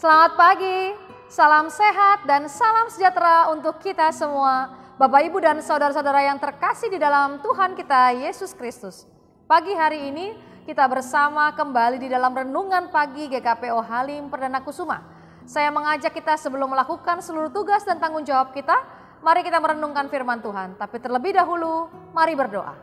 Selamat pagi, salam sehat dan salam sejahtera untuk kita semua. Bapak, Ibu dan saudara-saudara yang terkasih di dalam Tuhan kita Yesus Kristus. Pagi hari ini kita bersama kembali di dalam renungan pagi GKPO Halim Perdana Kusuma. Saya mengajak kita sebelum melakukan seluruh tugas dan tanggung jawab kita, mari kita merenungkan firman Tuhan. Tapi terlebih dahulu, mari berdoa.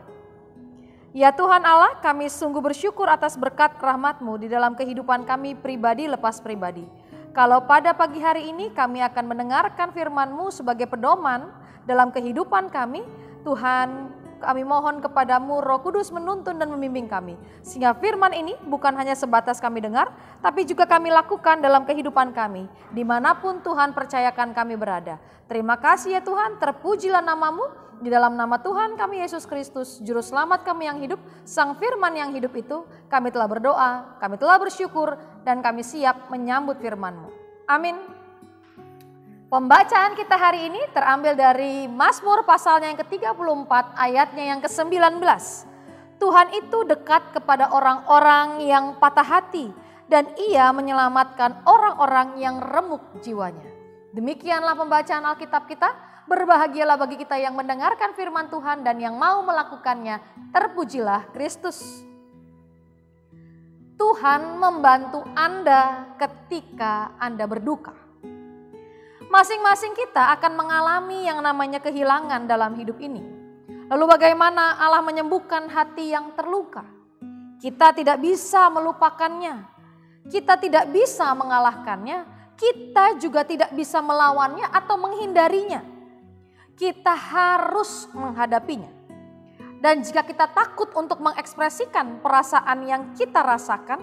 Ya Tuhan Allah, kami sungguh bersyukur atas berkat rahmat-Mu di dalam kehidupan kami pribadi lepas pribadi. Kalau pada pagi hari ini kami akan mendengarkan firman-Mu sebagai pedoman dalam kehidupan kami, Tuhan, kami mohon kepadamu Roh Kudus menuntun dan membimbing kami. Sehingga firman ini bukan hanya sebatas kami dengar, tapi juga kami lakukan dalam kehidupan kami, dimanapun Tuhan percayakan kami berada. Terima kasih ya Tuhan, terpujilah nama-Mu. Di dalam nama Tuhan kami Yesus Kristus, Juru Selamat kami yang hidup, Sang Firman yang hidup itu, kami telah berdoa, kami telah bersyukur, dan kami siap menyambut firman-Mu. Amin. Pembacaan kita hari ini terambil dari Mazmur pasalnya yang ke-34 ayatnya yang ke-19. Tuhan itu dekat kepada orang-orang yang patah hati dan Ia menyelamatkan orang-orang yang remuk jiwanya. Demikianlah pembacaan Alkitab kita. Berbahagialah bagi kita yang mendengarkan firman Tuhan dan yang mau melakukannya. Terpujilah Kristus. Tuhan membantu Anda ketika Anda berduka. Masing-masing kita akan mengalami yang namanya kehilangan dalam hidup ini. Lalu bagaimana Allah menyembuhkan hati yang terluka? Kita tidak bisa melupakannya. Kita tidak bisa mengalahkannya. Kita juga tidak bisa melawannya atau menghindarinya. Kita harus menghadapinya. Dan jika kita takut untuk mengekspresikan perasaan yang kita rasakan,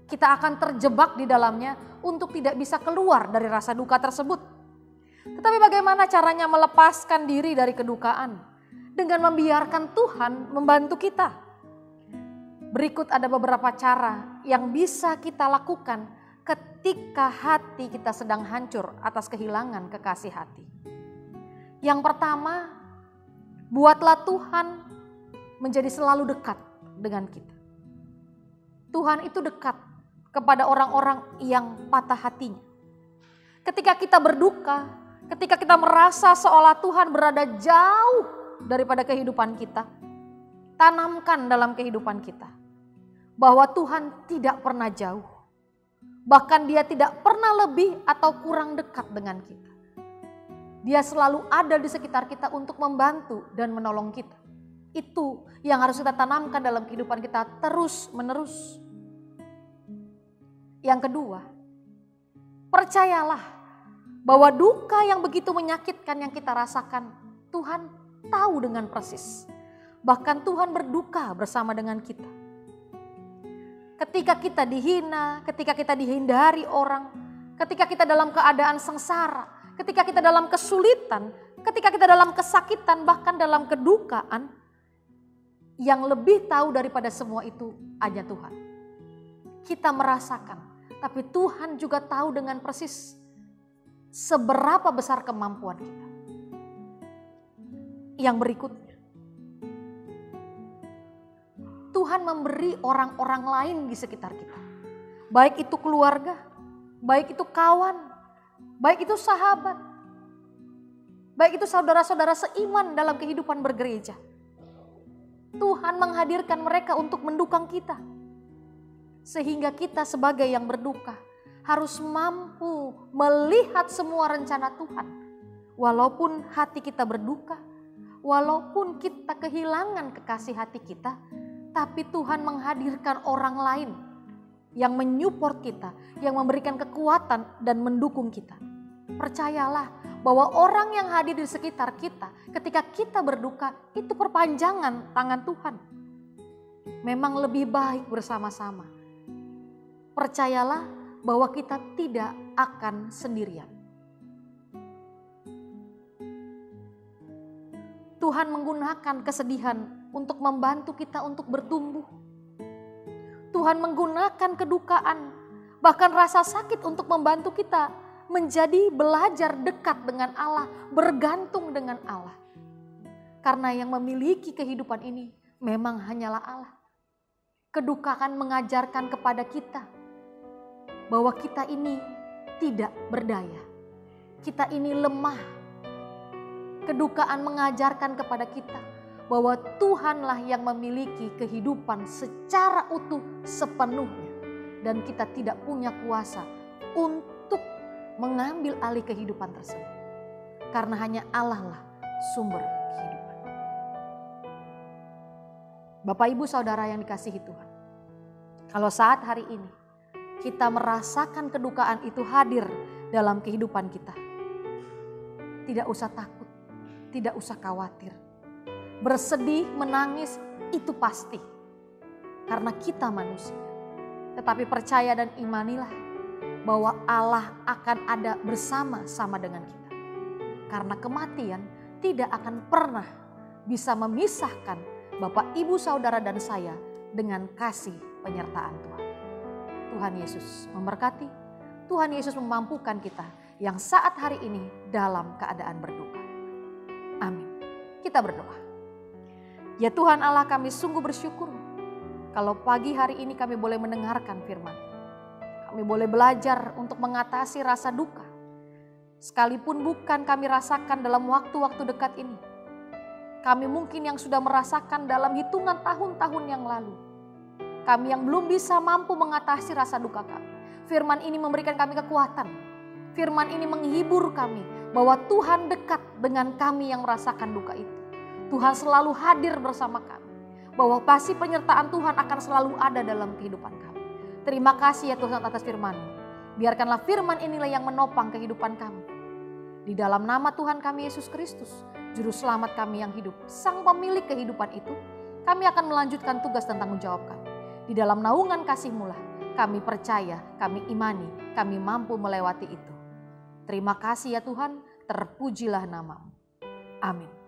kita akan terjebak di dalamnya untuk tidak bisa keluar dari rasa duka tersebut. Tetapi bagaimana caranya melepaskan diri dari kedukaan? Dengan membiarkan Tuhan membantu kita. Berikut ada beberapa cara yang bisa kita lakukan ketika hati kita sedang hancur atas kehilangan kekasih hati. Yang pertama, buatlah Tuhan menjadi selalu dekat dengan kita. Tuhan itu dekat kepada orang-orang yang patah hatinya. Ketika kita berduka, ketika kita merasa seolah Tuhan berada jauh daripada kehidupan kita, tanamkan dalam kehidupan kita bahwa Tuhan tidak pernah jauh. Bahkan Dia tidak pernah lebih atau kurang dekat dengan kita. Dia selalu ada di sekitar kita untuk membantu dan menolong kita. Itu yang harus kita tanamkan dalam kehidupan kita terus menerus. Yang kedua, percayalah bahwa duka yang begitu menyakitkan yang kita rasakan, Tuhan tahu dengan persis. Bahkan Tuhan berduka bersama dengan kita. Ketika kita dihina, ketika kita dihindari orang, ketika kita dalam keadaan sengsara, ketika kita dalam kesulitan, ketika kita dalam kesakitan, bahkan dalam kedukaan, yang lebih tahu daripada semua itu hanya Tuhan. Kita merasakan, tapi Tuhan juga tahu dengan persis seberapa besar kemampuan kita. Yang berikutnya, Tuhan memberi orang-orang lain di sekitar kita. Baik itu keluarga, baik itu kawan, baik itu sahabat, baik itu saudara-saudara seiman dalam kehidupan bergereja. Tuhan menghadirkan mereka untuk mendukung kita. Sehingga kita sebagai yang berduka harus mampu melihat semua rencana Tuhan. Walaupun hati kita berduka, walaupun kita kehilangan kekasih hati kita, tapi Tuhan menghadirkan orang lain yang menyupport kita, yang memberikan kekuatan dan mendukung kita. Percayalah bahwa orang yang hadir di sekitar kita ketika kita berduka itu perpanjangan tangan Tuhan. Memang lebih baik bersama-sama. Percayalah bahwa kita tidak akan sendirian. Tuhan menggunakan kesedihan untuk membantu kita untuk bertumbuh. Tuhan menggunakan kedukaan, bahkan rasa sakit untuk membantu kita menjadi belajar dekat dengan Allah, bergantung dengan Allah. Karena yang memiliki kehidupan ini memang hanyalah Allah. Kedukaan mengajarkan kepada kita bahwa kita ini tidak berdaya. Kita ini lemah. Kedukaan mengajarkan kepada kita bahwa Tuhanlah yang memiliki kehidupan secara utuh sepenuhnya. Dan kita tidak punya kuasa untuk mengambil alih kehidupan tersebut. Karena hanya Allah lah sumber kehidupan. Bapak, Ibu, Saudara yang dikasihi Tuhan. Kalau saat hari ini kita merasakan kedukaan itu hadir dalam kehidupan kita, tidak usah takut, tidak usah khawatir. Bersedih, menangis itu pasti. Karena kita manusia. Tetapi percaya dan imanilah bahwa Allah akan ada bersama-sama dengan kita. Karena kematian tidak akan pernah bisa memisahkan Bapak, Ibu, Saudara dan saya dengan kasih penyertaan Tuhan. Tuhan Yesus memberkati, Tuhan Yesus memampukan kita yang saat hari ini dalam keadaan berduka. Amin. Kita berdoa. Ya Tuhan Allah, kami sungguh bersyukur kalau pagi hari ini kami boleh mendengarkan firman. Kami boleh belajar untuk mengatasi rasa duka. Sekalipun bukan kami rasakan dalam waktu-waktu dekat ini. Kami mungkin yang sudah merasakan dalam hitungan tahun-tahun yang lalu. Kami yang belum bisa mampu mengatasi rasa duka kami. Firman ini memberikan kami kekuatan. Firman ini menghibur kami bahwa Tuhan dekat dengan kami yang merasakan duka itu. Tuhan selalu hadir bersama kami. Bahwa kasih penyertaan Tuhan akan selalu ada dalam kehidupan kami. Terima kasih ya Tuhan atas firman-Mu. Biarkanlah firman inilah yang menopang kehidupan kami. Di dalam nama Tuhan kami Yesus Kristus, Juru Selamat kami yang hidup, Sang Pemilik kehidupan itu, kami akan melanjutkan tugas dan tanggung jawab kami. Di dalam naungan kasih-Mu lah, kami percaya, kami imani, kami mampu melewati itu. Terima kasih ya Tuhan, terpujilah nama-Mu. Amin.